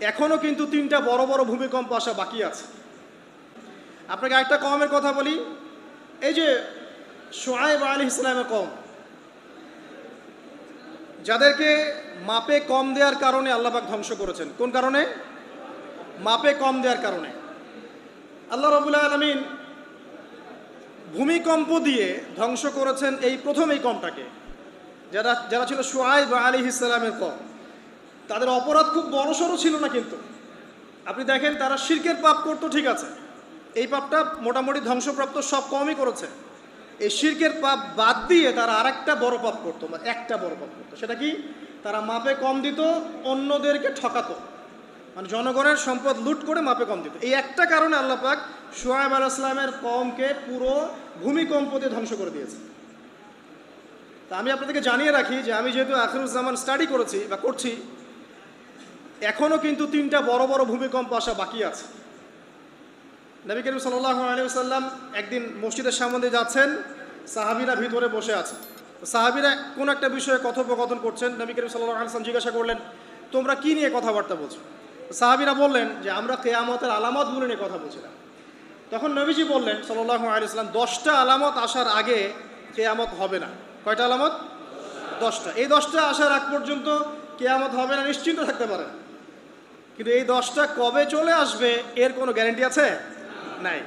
এখনও কিন্তু 3টা বড় বড় ভূমিকম্প আসা বাকি আছে। আপনাকে একটা কওমের কথা বলি, এই যে শুআয়ব আলাইহিস সালামের কওম, যাদেরকে মাপে কম দেওয়ার কারণে আল্লাহ পাক ধ্বংস করেছেন। কোন কারণে? মাপে কম দেওয়ার কারণে। আল্লাহ রাব্বুল আলামিন ভূমিকম্প দিয়ে ধ্বংস করেছেন এই প্রথম এই কওমটাকে, যারা ছিল শুআয়ব আলাইহিস সালামের কওম। তাদের অপরাধ খুব বড়সড় ছিল না, কিন্তু আপনি দেখেন তারা শিরকের পাপ করতো, ঠিক আছে, এই পাপটা মোটামুটি ধ্বংসপ্রাপ্ত সব কমই করেছে। এই শিরকের পাপ বাদ দিয়ে তারা আরেকটা বড় পাপ করতো, একটা বড় পাপ করতো। সেটা কি? তারা মাপে কম দিত, অন্যদেরকে ঠকাতো, মানে জনগণের সম্পদ লুট করে মাপে কম দিত। এই একটা কারণে আল্লাহ পাক শুআয়ব আলাইহিস সালামের কওমকে পুরো ভূমিকম্প দিয়ে ধ্বংস করে দিয়েছে। তা আমি আপনাদেরকে জানিয়ে রাখি যে আমি যেহেতু আখিরুজ্জামান স্টাডি করেছি বা করছি, এখনও কিন্তু 3টা বড় বড় ভূমিকম্প আসা বাকি আছে। নবী করিম সাল্লাল্লাহু আলাইহি ওয়াসাল্লাম একদিন মসজিদের সামনে যাচ্ছেন, সাহাবীরা ভিতরে বসে আছে। সাহাবীরা কোন একটা বিষয়ে কথোপকথন করছেন। নবী করিম সাল্লাল্লাহু আলাইহি ওয়াসাল্লাম জিজ্ঞাসা করলেন, তোমরা কি নিয়ে কথাবার্তা বলছো? সাহাবীরা বললেন যে আমরা কিয়ামতের আলামতগুলো নিয়ে কথা বলছিলাম। তখন নবীজি বললেন সাল্লাল্লাহু আলাইহি ওয়াসাল্লাম, 10টা আলামত আসার আগে কিয়ামত হবে না। কয়টা আলামত? 10টা। এই 10টা আসার আগ পর্যন্ত কিয়ামত হবে না, নিশ্চিন্ত থাকতে পারেন। কিন্তু এই 10টা কবে চলে আসবে এর কোনো গ্যারান্টি আছে? নাই।